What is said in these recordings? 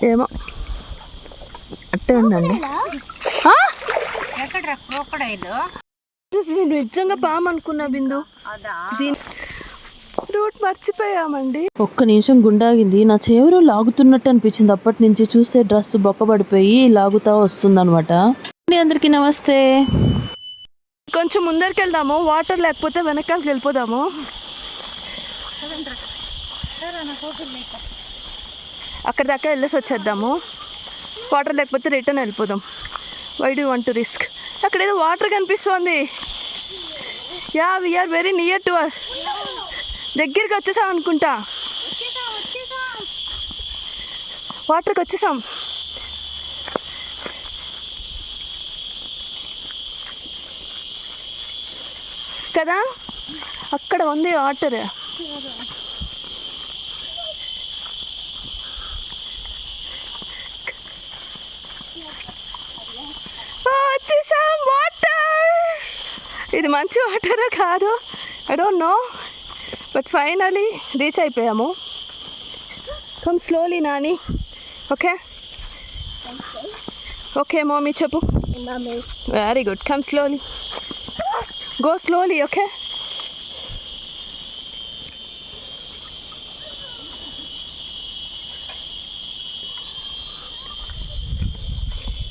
ఏమో అట్టే ఉండండి. నిజంగా పాము అనుకున్నా బిందు. దీని రూట్ మర్చిపోయామండి. ఒక్క నిమిషం గుండాగింది. నా చెవులు లాగుతున్నట్టు అనిపించింది. అప్పటి నుంచి చూస్తే డ్రెస్ బొక్కబడిపోయి లాగుతా వస్తుంది అనమాట. అందరికీ నమస్తే. కొంచెం ముందరికి వెళ్దాము. వాటర్ లేకపోతే వెనకాలకి వెళ్ళిపోదాము. అక్కడ దాకా వెళ్ళేసి వచ్చేద్దాము. వాటర్ లేకపోతే రిటర్న్ వెళ్ళిపోదాం. Why do want to risk? అక్కడ ఏదో వాటర్ కనిపిస్తుంది. Yeah we are very near to us. దగ్గరికి వచ్చేసాం అనుకుంటా. వాటర్కి వచ్చేసాం. కదా అక్కడ ఉంది వాటర్. వచ్చేసాం. వాటర్ ఇది మంచి వాటరా కాదు I don't know, but finally reach అయిపోయాము. Come slowly Nani. Okay okay mummy చెప్పు. Very good. Come slowly. Go slowly. Okay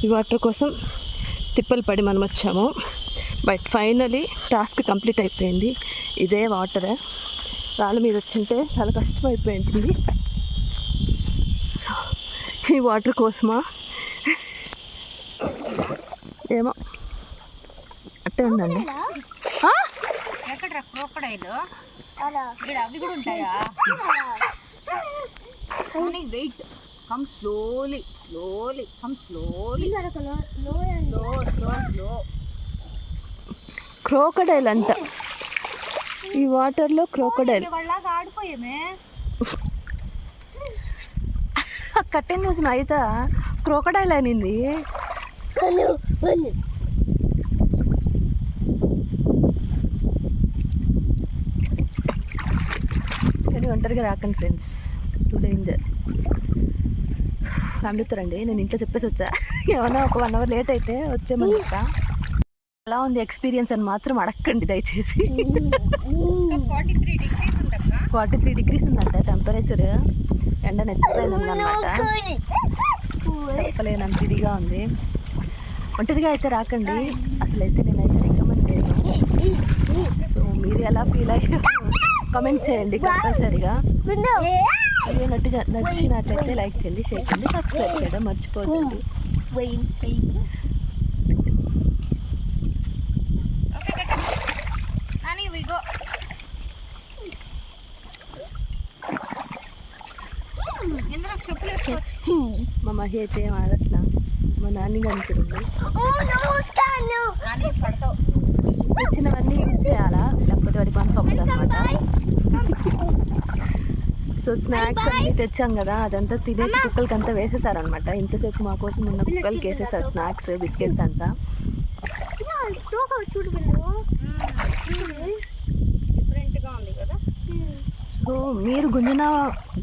ఈ వాటర్ కోసం తిప్పలు పడి మనం వచ్చాము. బట్ ఫైనలీ టాస్క్ కంప్లీట్ అయిపోయింది. ఇదే వాటర్. రాళ్ళ మీద వచ్చింటే చాలా కష్టమైపోయింది. సో ఈ వాటర్ కోసమా ఏమో అట్టే ఉండండి. Wait. Come slowly, slowly, come slowly. Slow. Crocodile అంట ఈ వాటర్లో. క్రోకడైల్ కట్టిన న్యూస్ అయితే క్రోకడైల్ అనింది. కానీ ఒంటరిగా రాకండి ఫ్రెండ్స్. టుడే ఇన్ ద ఫ్యామిలీతో రండి. నేను ఇంట్లో చెప్పేసి వచ్చా. ఏమన్నా ఒక 1 అవర్ లేట్ అయితే వచ్చేమనుకుంట. ఎలా ఉంది ఎక్స్పీరియన్స్ అని మాత్రం అడగండి దయచేసి. 43 degrees ఉందంట టెంపరేచర్. ఎండ నెత్తిపోయింది ఉందన్నమాట. చెప్పలేనంత ఇదిగా ఉంది. ఒంటరిగా అయితే రాకండి. అసలైతే నేనైతే రికమెండ్ చేయను. సో మీరు ఎలా ఫీల్ అయ్యారు కామెంట్ చేయండి కంపల్సరీగా. నచ్చినట్లయితే లైక్ చేయండి, షేర్ చేయండి, సబ్స్క్రైబ్ చేయడం మర్చిపోతుంది. మా మహి అయితే ఏం ఆడట్లా. మా నాన్న కనిపించండి. వచ్చినవన్నీ యూజ్ చేయాలా, లేకపోతే వాడికి మన సొప్పదు అనమాట. సో స్నాక్స్ అన్నీ తెచ్చాం కదా, అదంతా తినేసి కుక్కలకి అంతా వేసేసారనమాట. ఇంతసేపు మా కోసం ఉన్న కుక్కలకి వేసేసారు స్నాక్స్, బిస్కెట్స్ అంతా. సో మీరు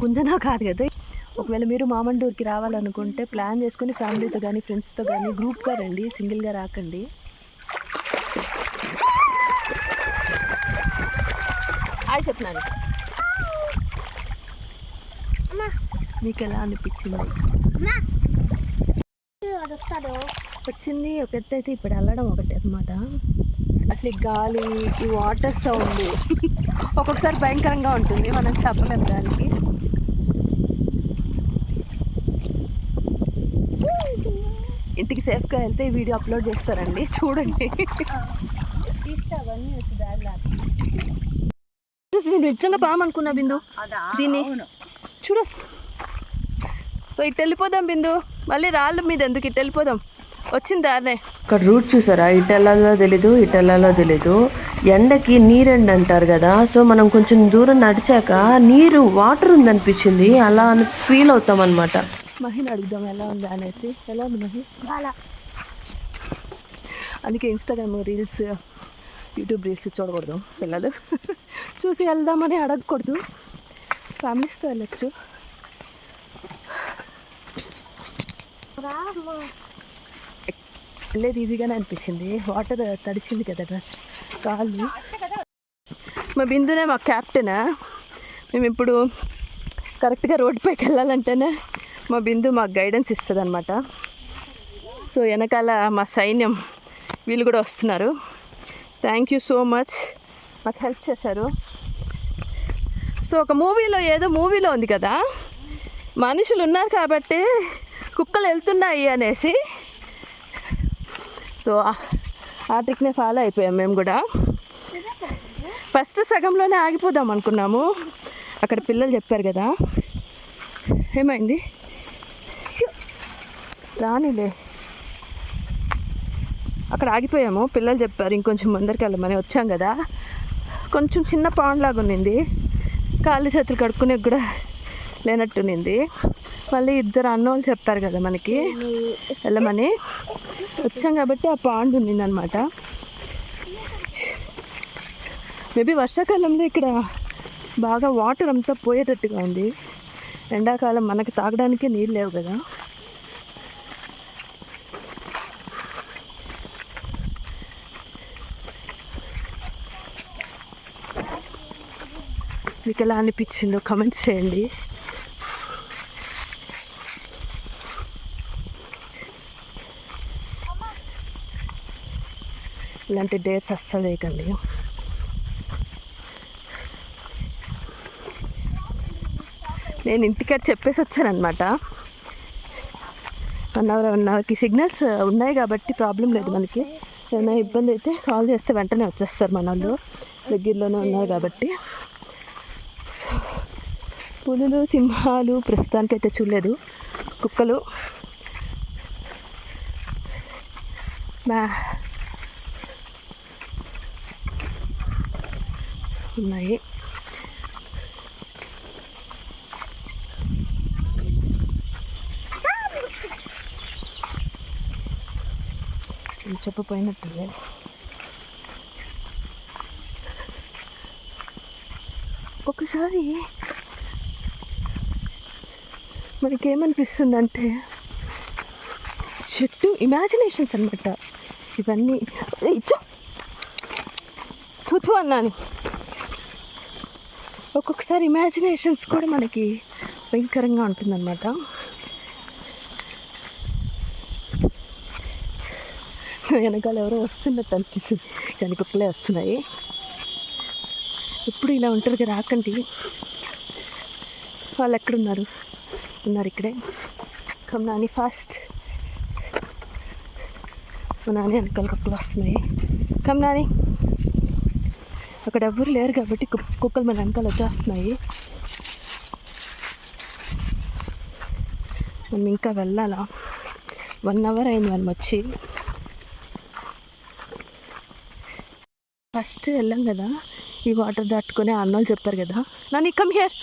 గుంజనా కాదు కదా. ఒకవేళ మీరు మామండూరుకి రావాలనుకుంటే ప్లాన్ చేసుకుని ఫ్యామిలీతో కానీ ఫ్రెండ్స్తో కానీ గ్రూప్గా రండి, సింగిల్గా రాకండి. హాయ్ చెప్తున్నాను. మీకు ఎలా అనిపించింది? వచ్చింది ఒక ఎత్తు అయితే ఇప్పుడు వెళ్ళడం ఒకటి అనమాట. అసలు ఈ గాలి, ఈ వాటర్ సౌండ్ ఒక్కొక్కసారి భయంకరంగా ఉంటుంది, మనం చెప్పలేము దానికి. ఇంటికి సేఫ్గా వెళ్తే ఈ వీడియో అప్లోడ్ చేస్తారండి, చూడండి. నేను నిజంగా పాము అనుకున్నా బిందు. దీన్ని చూడ. సో ఇటు వెళ్ళిపోదాం బిందు. మళ్ళీ రాళ్ళ మీద ఎందుకు, ఇటు వెళ్ళిపోదాం. వచ్చిన దారినే. ఇక్కడ రూట్ చూసారా, ఇటు వెళ్ళాలో తెలీదు, ఇటు వెళ్ళాలో తెలీదు. ఎండకి నీరెండ అంటారు కదా. సో మనం కొంచెం దూరం నడిచాక నీరు వాటర్ ఉందనిపించింది, అలా అని ఫీల్ అవుతాం అనమాట. మహిని అడుగుదాం ఎలా ఉంది అనేసి. ఎలా ఉంది మహి? అందుకే ఇన్స్టాగ్రామ్ రీల్స్, యూట్యూబ్ రీల్స్ చూడకూడదు పిల్లలు. చూసి వెళ్దామని అడగకూడదు, ఫ్యామిలీస్తో వెళ్ళచ్చు. వెళ్ళేది ఈజీగానే అనిపించింది. వాటర్ తడిచింది కదా డ్రెస్ కాళ్ళు. మా బిందునే మా క్యాప్టెన్. మేము ఇప్పుడు కరెక్ట్గా రోడ్ పైకి వెళ్ళాలంటేనే మా బిందు మాకు గైడెన్స్ ఇస్తుంది అనమాట. సో వెనకాల మా సైన్యం వీళ్ళు కూడా వస్తున్నారు. థ్యాంక్ యూ సో మచ్, మాకు హెల్ప్ చేశారు. సో ఒక మూవీలో ఉంది కదా, మనుషులు ఉన్నారు కాబట్టి కుక్కలు వెళ్తున్నాయి అనేసి. సో ఆ ట్రిక్నే ఫాలో అయిపోయాం మేము కూడా. ఫస్ట్ సగంలోనే ఆగిపోదాం అనుకున్నాము. అక్కడ పిల్లలు చెప్పారు కదా, ఏమైంది రానిలే, అక్కడ ఆగిపోయాము. పిల్లలు చెప్పారు ఇంకొంచెం ముందరికి వెళ్ళమని. వచ్చాం కదా, కొంచెం చిన్న పాండ్ లాగా ఉన్నింది, కాళ్ళు చేతులు కడుక్కునే కూడా లేనట్టునింది. మళ్ళీ ఇద్దరు అన్నోళ్ళు చెప్పారు కదా మనకి వెళ్ళమని. వచ్చాం కాబట్టి ఆ పాండ్ ఉన్నిందనమాట. మేబీ వర్షాకాలంలో ఇక్కడ బాగా వాటర్ అంతా పోయేటట్టుగా ఉంది. ఎండాకాలం మనకి తాగడానికి నీళ్ళు లేవు కదా. మీకు ఎలా అనిపించిందో కమెంట్స్ చేయండి. ఇలాంటి డేట్స్ అస్సలు వేయకండి. నేను ఇంటికాడ చెప్పేసి వచ్చానమాట. 1 అవర్కి సిగ్నల్స్ ఉన్నాయి కాబట్టి ప్రాబ్లం లేదు మనకి. ఏమైనా ఇబ్బంది అయితే కాల్ చేస్తే వెంటనే వచ్చేస్తారు మన వాళ్ళు, దగ్గరలోనే ఉన్నారు కాబట్టి. సో పులులు, సింహాలు ప్రస్తుతానికైతే చూడలేదు. కుక్కలు ఉన్నాయి. చెప్పపోయినట్టు ఒకసారి మనకేమనిపిస్తుందంటే చెట్టు ఇమాజినేషన్స్ అనమాట ఇవన్నీ. తుతు అన్నాని. ఒక్కొక్కసారి ఇమాజినేషన్స్ కూడా మనకి భయంకరంగా ఉంటుందన్నమాట. వెనకాల ఎవరో వస్తున్నట్టు అనిపిస్తుంది కానీ కుక్కలే వస్తున్నాయి. ఎప్పుడు ఇలా ఒంటరిగా రాకండి. వాళ్ళు ఎక్కడున్నారు? ఉన్నారు ఇక్కడే. Come Nani fast. మా నాని వెనకాల కుక్కలు వస్తున్నాయి. కమ్ నాని. అక్కడ ఎవరు లేరు కాబట్టి కుక్కలు మన వెనకాల వచ్చేస్తున్నాయి. మనం ఇంకా వెళ్ళాలా? 1 అవర్ అయింది మనం వచ్చి. ఫస్ట్ వెళ్ళాం కదా, ఈ వాటర్ దాటుకొని అన్నోళ్ళు చెప్పారు కదా, నాని కమ్ హియర్,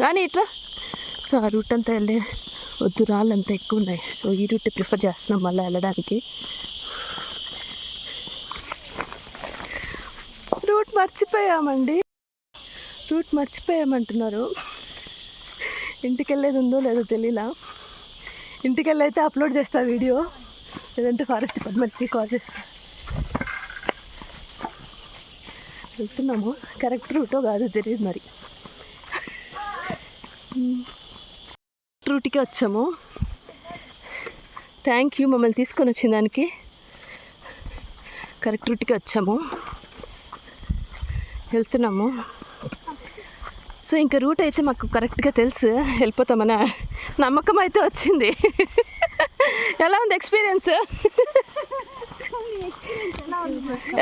రాని ఇట్లా. సో ఆ రూట్ అంతా వెళ్ళే వద్దు, రాళ్ళు అంతా ఎక్కువ ఉన్నాయి. సో ఈ రూట్ ప్రిఫర్ చేస్తున్నాం మళ్ళీ వెళ్ళడానికి. రూట్ మర్చిపోయామంటున్నారు. ఇంటికి వెళ్ళేది ఉందో లేదో తెలియలా. ఇంటికి వెళ్ళి అయితే అప్లోడ్ చేస్తా వీడియో, లేదంటే ఫారెస్ట్ డిపార్ట్మెంట్కి కాల్ చేస్తా. వెళ్తున్నాము, కరెక్ట్ రూటో కాదు తెలియదు మరి. రూట్కే వచ్చాము. థ్యాంక్ యూ మమ్మల్ని తీసుకొని వచ్చిన దానికి. కరెక్ట్ రూట్కే వచ్చాము, వెళ్తున్నాము. సో ఇంకా రూట్ అయితే మాకు కరెక్ట్గా తెలుసు, వెళ్ళిపోతామని నమ్మకం అయితే వచ్చింది. ఎలా ఉంది ఎక్స్పీరియన్స్?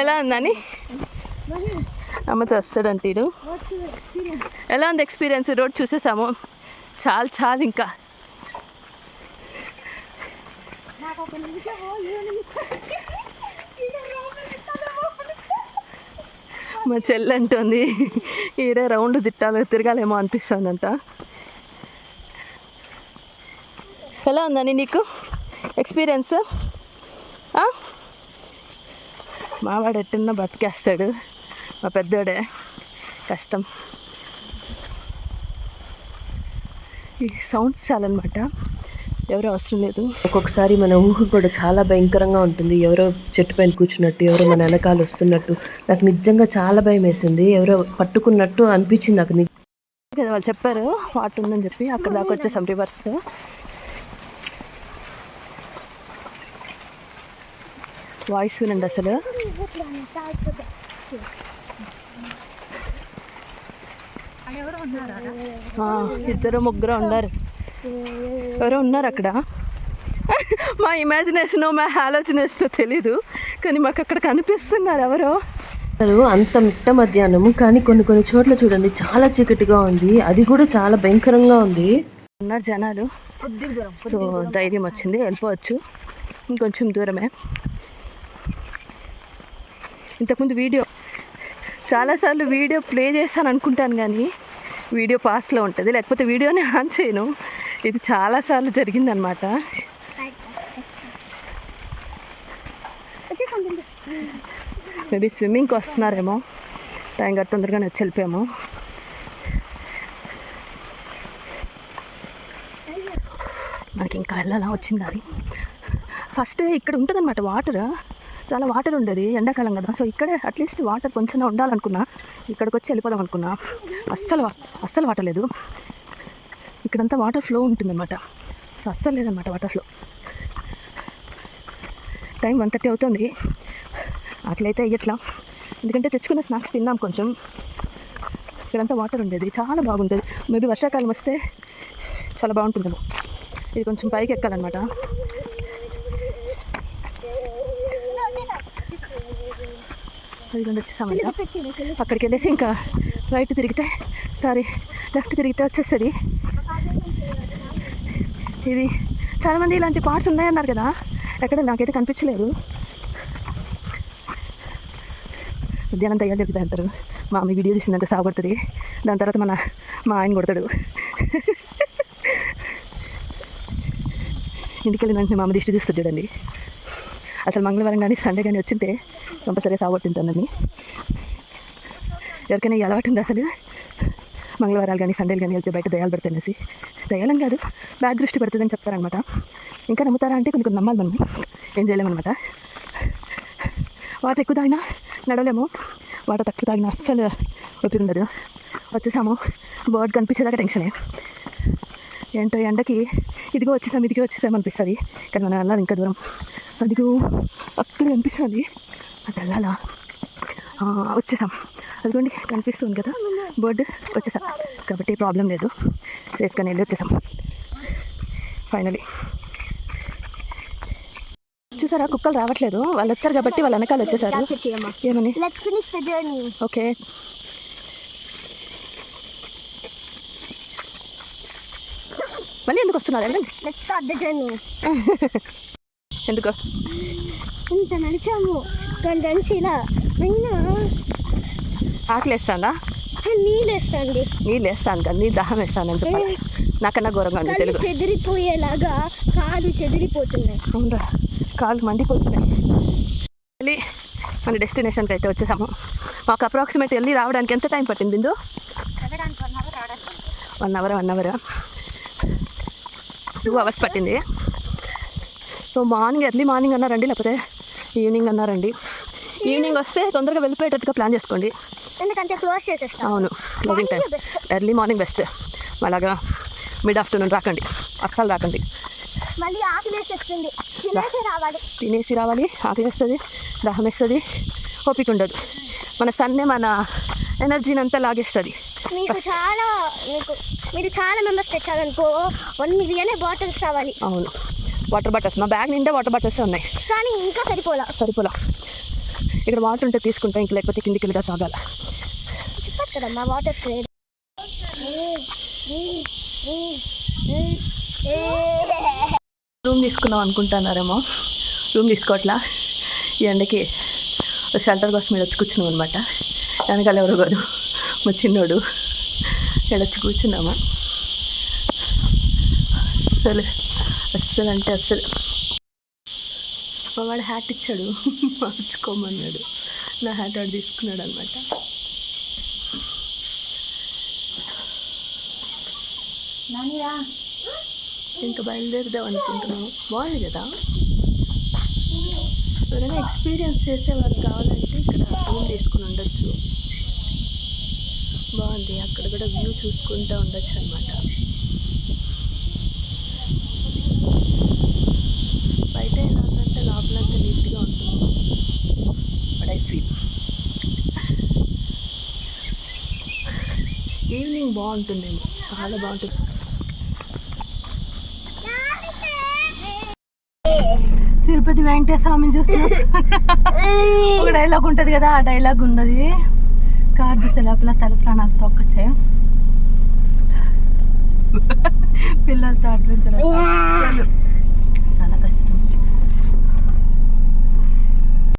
ఎలా ఉందని అమ్మతో వస్తాడంటే ఇడు. ఎలా ఉంది ఎక్స్పీరియన్స్? రోడ్ చూసేసాము, చాలు ఇంకా. మా చెల్లి అంటుంది ఈడే రౌండ్ తిరగాలేమో అనిపిస్తుందంట. ఎలా ఉందని నీకు ఎక్స్పీరియన్స్? మావాడు ఎట్టున్నా బతికేస్తాడు, మా పెద్దోడే కష్టం. ఈ సౌండ్స్ చాలన్నమాట. ఎవరో అవసరం లేదు. ఒక్కొక్కసారి మన ఊహ కూడా చాలా భయంకరంగా ఉంటుంది. ఎవరో చెట్టు పైన కూర్చున్నట్టు, ఎవరో మన వెనకాల వస్తున్నట్టు. నాకు నిజంగా చాలా భయం వేసింది. ఎవరో పట్టుకున్నట్టు అనిపించింది నాకు. కదా వాళ్ళు చెప్పారు వాటర్ ఉందని చెప్పి, అక్కడ దాకా వచ్చేసాం రివర్స్లో. వాయిస్ వినండి అసలు. ఇద్దరు ముగ్గురు ఉన్నారు, ఎవరో ఉన్నారు అక్కడ. మా ఇమాజినేషన్ మా ఆలోచన తెలీదు, కానీ మాకు అక్కడ కనిపిస్తున్నారు ఎవరో. అంత మిట్ట మధ్యాహ్నం, కానీ కొన్ని చోట్ల చూడండి చాలా చీకటిగా ఉంది. అది కూడా చాలా భయంకరంగా ఉంది. ఉన్నారు జనాలు. సో ధైర్యం వచ్చింది, వెళ్ళిపోవచ్చు. ఇంకొంచెం దూరమే. ఇంతకుముందు చాలాసార్లు వీడియో ప్లే చేశాను అనుకుంటాను, కానీ వీడియో పాస్లో ఉంటుంది, లేకపోతే వీడియోనే ఆన్ చేయను. ఇది చాలాసార్లు జరిగిందనమాట. మేబీ స్విమ్మింగ్కి వస్తున్నారేమో, టైం గట్టి తొందరగానే వచ్చి వెళ్ళిపోయాము. మనకి ఇంకా వెళ్ళాలా వచ్చింది అది. ఫస్ట్ ఇక్కడ ఉంటుంది అనమాట వాటర్, చాలా వాటర్ ఉండేది, ఎండాకాలం కదా. సో ఇక్కడే అట్లీస్ట్ వాటర్ కొంచెం ఉండాలనుకున్నా, ఇక్కడికి వచ్చి వెళ్ళిపోదాం అనుకున్నా. అస్సలు వాటర్ లేదు. ఇక్కడంతా వాటర్ ఫ్లో ఉంటుందన్నమాట. సో అస్సలు లేదనమాట వాటర్ ఫ్లో. టైం 1:30 అవుతుంది. అట్లయితే ఇట్లా, ఎందుకంటే తెచ్చుకున్న స్నాక్స్ తిన్నాం కొంచెం. ఇక్కడంతా వాటర్ ఉండేది, చాలా బాగుంటుంది. మేబీ వర్షాకాలం వస్తే చాలా బాగుంటుందేమో. ఇది కొంచెం పైకి ఎక్కాలన్నమాట. అది వచ్చేసామంట. అక్కడికి వెళ్ళేసి ఇంకా లెఫ్ట్ తిరిగితే వచ్చేస్తుంది. ఇది చాలామంది ఇలాంటి పార్ట్స్ ఉన్నాయన్నారు కదా, ఎక్కడ నాకైతే కనిపించలేదు. మధ్యాహ్నం దయ్యాలు తిరుగుతాయి అంటారు. మా అమ్మ వీడియో చూసిందంటే సాగుపడుతుంది, దాని తర్వాత మా ఆయన కొడతాడు. ఇంటికి వెళ్ళిన వెంటనే మా అమ్మ దిష్టి చూస్తుంది చూడండి. అసలు మంగళవారం కానీ సండే కానీ వచ్చింటే కంపల్సరీగా సాగుపడుతుంటానని. ఎవరికైనా ఈ అలవాటు ఉంది అసలు, మంగళవారాలు కానీ సండేలు కానీ వెళ్తే బయట దయాలు పడతాయనేసి. దయాలని కాదు, బ్యాడ్ దృష్టి పడుతుందని చెప్తారనమాట. ఇంకా నమ్ముతారా అంటే కొన్ని నమ్మాలి, మనం ఏం చేయలేమన్నమాట. వాటర్ ఎక్కువ తాగినా నడవలేము, వాటర్ తక్కువ తాగినా అస్సలు ఓపిక ఉండదు. వచ్చేసాము, బర్డ్ కనిపించేదాకా టెన్షనే. ఏంటో ఎండకి ఇదిగో వచ్చేసాం అనిపిస్తుంది. కానీ మనం వెళ్ళాలి ఇంకా దూరం. అదిగో అక్కడ కనిపిస్తుంది, అది వెళ్ళాలా. వచ్చేసాం, అదిగోండి కనిపిస్తుంది కదా బర్డ్. వచ్చేసాం కాబట్టి ప్రాబ్లం లేదు, సేఫ్గానే వెళ్ళి వచ్చేసాం ఫైనలీ. చూసారా కుక్కలు రావట్లేదు, వాళ్ళు వచ్చారు కాబట్టి వాళ్ళ వెనకాల వచ్చేసారు. ఏమని ఓకే. మళ్ళీ ఎందుకు వస్తున్నారు? ఎందుకు ఇంత నడిచాము, ఇలా అయినా ఆకలి వేస్తుందా? నీళ్ళు వేస్తాను కదా, నీ దాహం వేస్తాను అని చెప్పాలి. నాకన్నా ఘోరంగా ఉంది తెలుగు. చెదిరిపోయేలాగా కాళ్ళు చెదిరిపోతున్నాయి. అవునరా, కాళ్ళు మండిపోతున్నాయి. వెళ్ళి మన డెస్టినేషన్కి అయితే వచ్చేసాము. మాకు అప్రాక్సిమేట్ వెళ్ళి రావడానికి ఎంత టైం పట్టింది బిందు? 1 అవర్ 2 అవర్స్ పట్టింది. సో ఎర్లీ మార్నింగ్ అన్నారండి, లేకపోతే ఈవినింగ్ అన్నారండి. ఈవినింగ్ వస్తే తొందరగా వెళ్ళిపోయేటట్టుగా ప్లాన్ చేసుకోండి, ఎందుకంటే క్లోజ్ చేసేస్తాం. అవును, closing time. Early morning best. అలాగా మిడ్ ఆఫ్టర్నూన్ రాకండి, అస్సలు రాకండి. మళ్ళీ ఆకలి వేసేస్తుంది, తినేసి రావాలి. ఆకలి వేస్తుంది, దాహం వేస్తుంది, ఓపిక ఉండదు. మన సన్నే మన ఎనర్జీని అంతా లాగేస్తుంది. మీరు చాలా మెంబర్స్ తెచ్చారనుకో 1 million బాటిల్స్ కావాలి. అవును, వాటర్ బాటిల్స్ మా బ్యాగ్ నిండా వాటర్ బాటిల్స్ ఉన్నాయి, కానీ ఇంకా సరిపోలా. ఇక్కడ వాటర్ ఉంటే తీసుకుంటా, ఇంక లేకపోతే కిందికి వెళ్ళిగా తాగాల. చెప్పారు కదమ్మా వాటర్స్. రూమ్ తీసుకుందాం అనుకుంటున్నారేమో, రూమ్ తీసుకోవట్లా. ఈ ఎండకి షెల్టర్ కోసం మీద వచ్చి కూర్చున్నాం అనమాట. వెనకాల ఎవరు కాదు, మా చిన్నోడు. ఎడొచ్చి కూర్చున్నాము. అస్సలు మా వాడు హ్యాట్ ఇచ్చాడు, మార్చుకోమన్నాడు. నా హ్యాట్ వాడు తీసుకున్నాడు అనమాట. ఇంకా బయలుదేరుదాం అనుకుంటున్నాము. బాగుంది కదా. ఎవరైనా ఎక్స్పీరియన్స్ చేసే వాళ్ళు కావాలంటే ఇక్కడ రూమ్ తీసుకుని ఉండొచ్చు. బాగుంది. అక్కడ కూడా వ్యూ చూసుకుంటూ ఉండొచ్చు అనమాట. బయట ఎలా ఉందంటే లోపలంతా నీట్గా ఉంటుంది. బట్ ఐ ఫీల్ ఈవినింగ్ బాగుంటుందేమో, చాలా బాగుంటుంది. తిరుపతి వెంకటేశ్వర స్వామిని చూస్తున్నాం. ఒక డైలాగ్ ఉంటుంది కదా, ఆ డైలాగ్ ఉన్నది. కార్ చూసే లోపల తల ప్రాణాలు తొక్కొచ్చాయి. పిల్లలతో అడ్వెంచర్